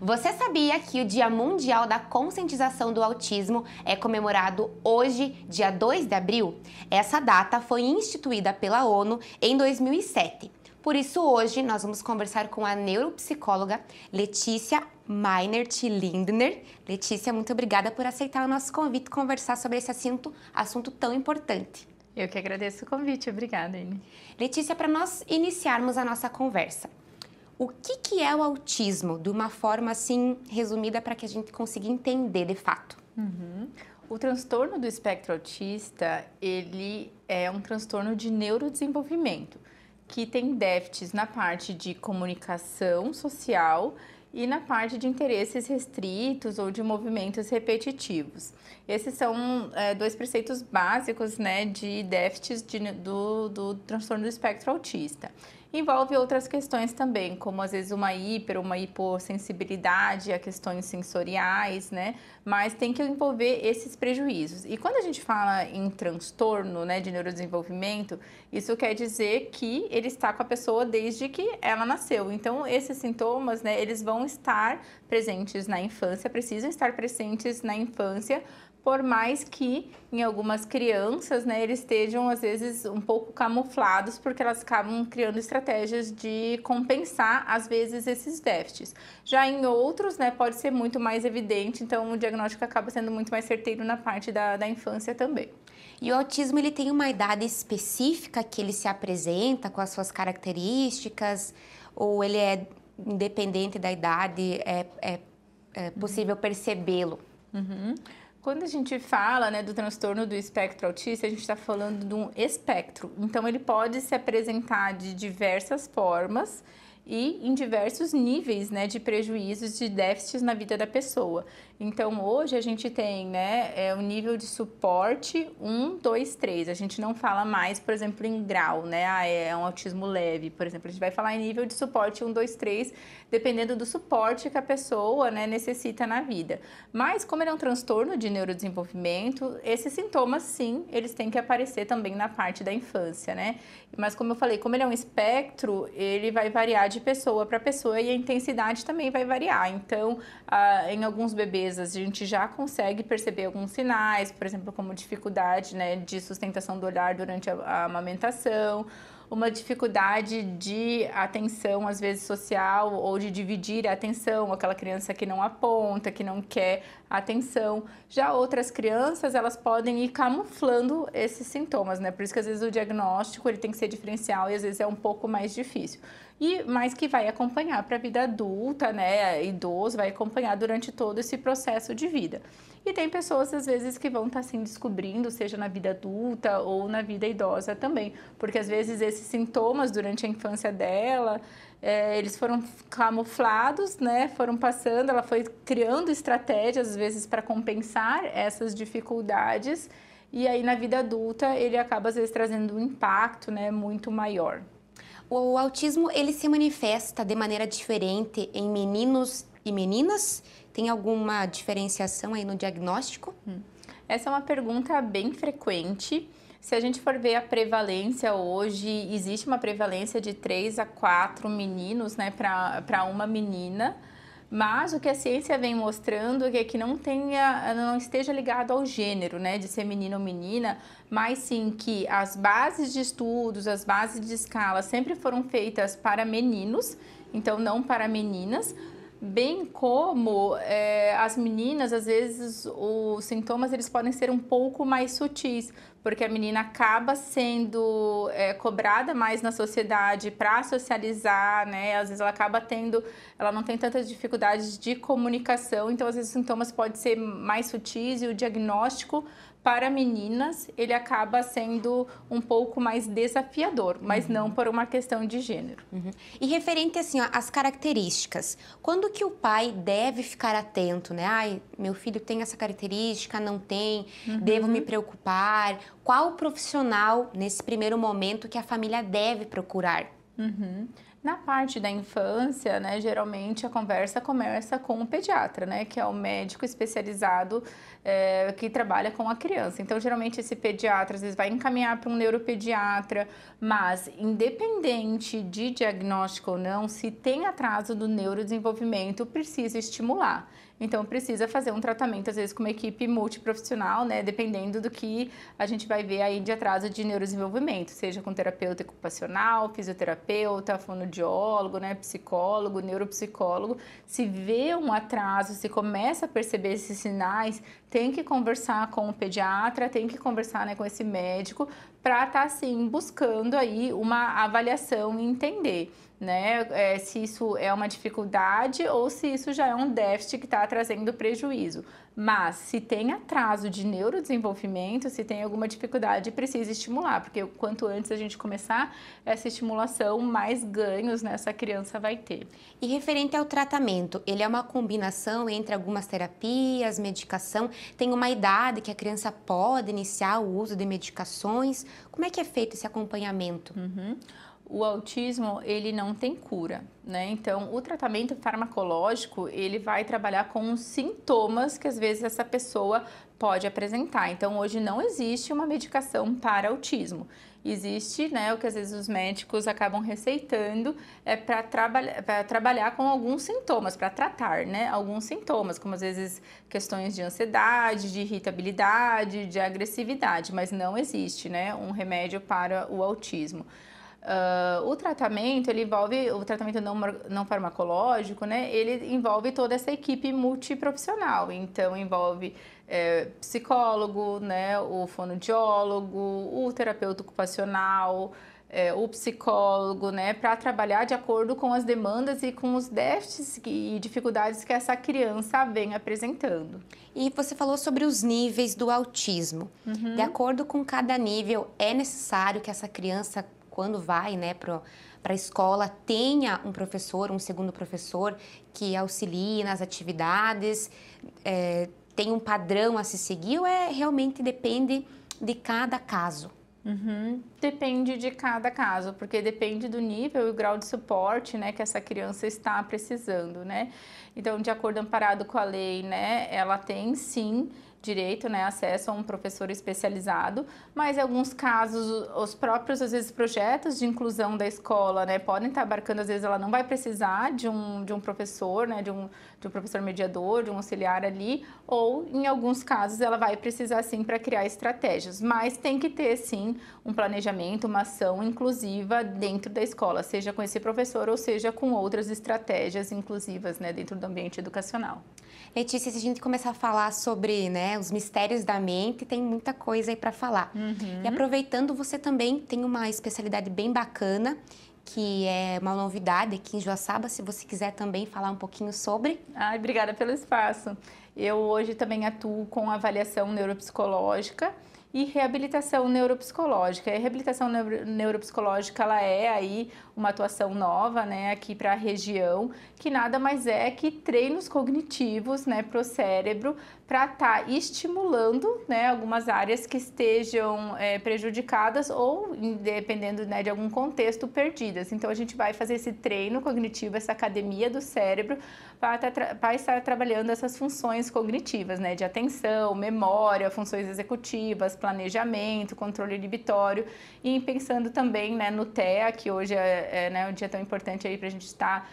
Você sabia que o Dia Mundial da Conscientização do Autismo é comemorado hoje, dia 2 de abril? Essa data foi instituída pela ONU em 2007. Por isso, hoje, nós vamos conversar com a neuropsicóloga Letícia Meinert-Lindner. Letícia, muito obrigada por aceitar o nosso convite e conversar sobre esse assunto tão importante. Eu que agradeço o convite, obrigada, Anne. Letícia, para nós iniciarmos a nossa conversa, o que é o autismo, de uma forma assim resumida para que a gente consiga entender de fato? O transtorno do espectro autista, ele é um transtorno de neurodesenvolvimento, que tem déficits na parte de comunicação social e na parte de interesses restritos ou de movimentos repetitivos. Esses são dois preceitos básicos, né, de déficits do transtorno do espectro autista. Envolve outras questões também, como às vezes uma hipossensibilidade a questões sensoriais, né? Mas tem que envolver esses prejuízos. E quando a gente fala em transtorno, né, de neurodesenvolvimento, isso quer dizer que ele está com a pessoa desde que ela nasceu. Então, esses sintomas, né, eles vão estar presentes na infância, precisam estar presentes na infância, por mais que em algumas crianças, né, eles estejam às vezes um pouco camuflados, porque elas acabam criando estratégias de compensar às vezes esses déficits. Já em outros, né, pode ser muito mais evidente, então o diagnóstico acaba sendo muito mais certeiro na parte da infância também. E o autismo, ele tem uma idade específica que ele se apresenta com as suas características, ou ele é independente da idade, é possível percebê-lo? Quando a gente fala, né, do transtorno do espectro autista, a gente está falando de um espectro. Então, ele pode se apresentar de diversas formas e em diversos níveis, né, de prejuízos, de déficits na vida da pessoa. Então, hoje a gente tem, né, o nível de suporte 1, 2, 3. A gente não fala mais, por exemplo, em grau, né, é um autismo leve, por exemplo. A gente vai falar em nível de suporte 1, 2, 3, dependendo do suporte que a pessoa, né, necessita na vida. Mas, como ele é um transtorno de neurodesenvolvimento, esses sintomas, sim, eles têm que aparecer também na parte da infância, né? Mas, como eu falei, como ele é um espectro, ele vai variar de pessoa para pessoa e a intensidade também vai variar. Então, em alguns bebês, a gente já consegue perceber alguns sinais, por exemplo, como dificuldade, né, de sustentação do olhar durante a amamentação, uma dificuldade de atenção, às vezes social, ou de dividir a atenção, aquela criança que não aponta, que não quer atenção. Já outras crianças, elas podem ir camuflando esses sintomas, né? Por isso que às vezes o diagnóstico ele tem que ser diferencial e às vezes é um pouco mais difícil. Mas que vai acompanhar para a vida adulta, né? Idoso, vai acompanhar durante todo esse processo de vida. E tem pessoas, às vezes, que vão estar assim descobrindo, seja na vida adulta ou na vida idosa também. Porque, às vezes, esses sintomas durante a infância dela, eles foram camuflados, né? Foram passando, ela foi criando estratégias, às vezes, para compensar essas dificuldades. E aí, na vida adulta, ele acaba, às vezes, trazendo um impacto, né, muito maior. O autismo, ele se manifesta de maneira diferente em meninos e meninas? Tem alguma diferenciação aí no diagnóstico? Essa é uma pergunta bem frequente. Se a gente for ver a prevalência hoje, existe uma prevalência de 3 a 4 meninos, né, para uma menina. Mas o que a ciência vem mostrando é que não esteja ligado ao gênero, né, de ser menino ou menina, mas sim que as bases de estudos, as bases de escala sempre foram feitas para meninos, então não para meninas. Bem como as meninas, às vezes, os sintomas eles podem ser um pouco mais sutis, porque a menina acaba sendo cobrada mais na sociedade para socializar, né? Às vezes ela não tem tantas dificuldades de comunicação, então às vezes os sintomas podem ser mais sutis e o diagnóstico para meninas ele acaba sendo um pouco mais desafiador, mas não por uma questão de gênero. E referente assim, ó, às características, quando que o pai deve ficar atento, né? Ai, meu filho tem essa característica, não tem, devo me preocupar? Qual profissional, nesse primeiro momento, que a família deve procurar? Na parte da infância, né, geralmente a conversa começa com o pediatra, né, que é o médico especializado que trabalha com a criança. Então, geralmente esse pediatra às vezes vai encaminhar para um neuropediatra, mas independente de diagnóstico ou não, se tem atraso do neurodesenvolvimento, precisa estimular. Então, precisa fazer um tratamento, às vezes, com uma equipe multiprofissional, né? Dependendo do que a gente vai ver aí de atraso de neurodesenvolvimento, seja com terapeuta ocupacional, fisioterapeuta, fonoaudiólogo, né? Psicólogo, neuropsicólogo. Se vê um atraso, se começa a perceber esses sinais, tem que conversar com o pediatra, tem que conversar, né, com esse médico para estar, assim, buscando aí uma avaliação e entender, né, se isso é uma dificuldade ou se isso já é um déficit que está trazendo prejuízo. Mas se tem atraso de neurodesenvolvimento, se tem alguma dificuldade, precisa estimular, porque quanto antes a gente começar essa estimulação, mais ganhos nessa criança vai ter. E referente ao tratamento, ele é uma combinação entre algumas terapias, medicação, tem uma idade que a criança pode iniciar o uso de medicações? Como é que é feito esse acompanhamento? O autismo, ele não tem cura, né? Então, o tratamento farmacológico, ele vai trabalhar com os sintomas que às vezes essa pessoa pode apresentar. Então, hoje não existe uma medicação para autismo. Existe, né, o que às vezes os médicos acabam receitando para trabalhar com alguns sintomas, para tratar, né, alguns sintomas, como às vezes questões de ansiedade, de irritabilidade, de agressividade, mas não existe, né, um remédio para o autismo. O tratamento, ele envolve, o tratamento não farmacológico, né, ele envolve toda essa equipe multiprofissional, então envolve psicólogo, né, o fonoaudiólogo, o terapeuta ocupacional, o psicólogo, né, para trabalhar de acordo com as demandas e com os déficits e dificuldades que essa criança vem apresentando. E você falou sobre os níveis do autismo. De acordo com cada nível, é necessário que essa criança, quando vai, né, para a escola, tenha um professor, um segundo professor que auxilie nas atividades, tem um padrão a se seguir ou realmente depende de cada caso? Depende de cada caso, porque depende do nível e o grau de suporte, né, que essa criança está precisando, né? Então, de acordo amparado com a lei, né, ela tem sim direito, né, acesso a um professor especializado, mas em alguns casos os próprios, às vezes, projetos de inclusão da escola, né, podem estar abarcando, às vezes ela não vai precisar de um professor, né, de um professor mediador, de um auxiliar ali, ou em alguns casos ela vai precisar sim para criar estratégias, mas tem que ter sim um planejamento, uma ação inclusiva dentro da escola, seja com esse professor ou seja com outras estratégias inclusivas, né, dentro do ambiente educacional. Letícia, se a gente começar a falar sobre, né, os mistérios da mente, tem muita coisa aí para falar. E aproveitando, você também tem uma especialidade bem bacana, que é uma novidade aqui em Joaçaba, se você quiser também falar um pouquinho sobre. Obrigada pelo espaço. Eu hoje também atuo com avaliação neuropsicológica e reabilitação neuropsicológica. A reabilitação neuropsicológica, ela é aí uma atuação nova, né, aqui para a região, que nada mais é que treinos cognitivos, né, para o cérebro, para estar estimulando, né, algumas áreas que estejam prejudicadas ou, dependendo, né, de algum contexto, perdidas. Então, a gente vai fazer esse treino cognitivo, essa academia do cérebro, para estar trabalhando essas funções cognitivas, né, de atenção, memória, funções executivas, planejamento, controle inibitório, e pensando também, né, no TEA, que hoje né, um dia tão importante aí para a gente estar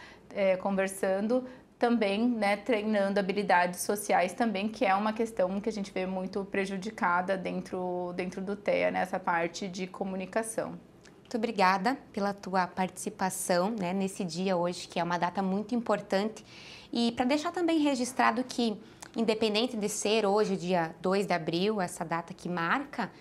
conversando, também, né, treinando habilidades sociais também, que é uma questão que a gente vê muito prejudicada dentro do TEA, nessa parte de comunicação. Muito obrigada pela tua participação, né, nesse dia hoje, que é uma data muito importante. E para deixar também registrado que, independente de ser hoje, dia 2 de abril, essa data que marca,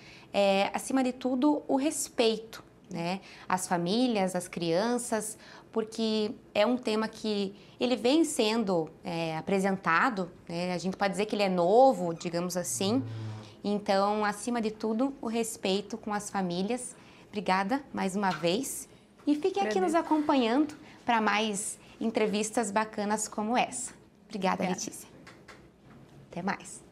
acima de tudo, o respeito, né, às famílias, às crianças, porque é um tema que ele vem sendo apresentado, né, a gente pode dizer que ele é novo, digamos assim, então, acima de tudo, o respeito com as famílias. Obrigada mais uma vez e fique aqui nos acompanhando para mais entrevistas bacanas como essa. Obrigada, Letícia. Até mais.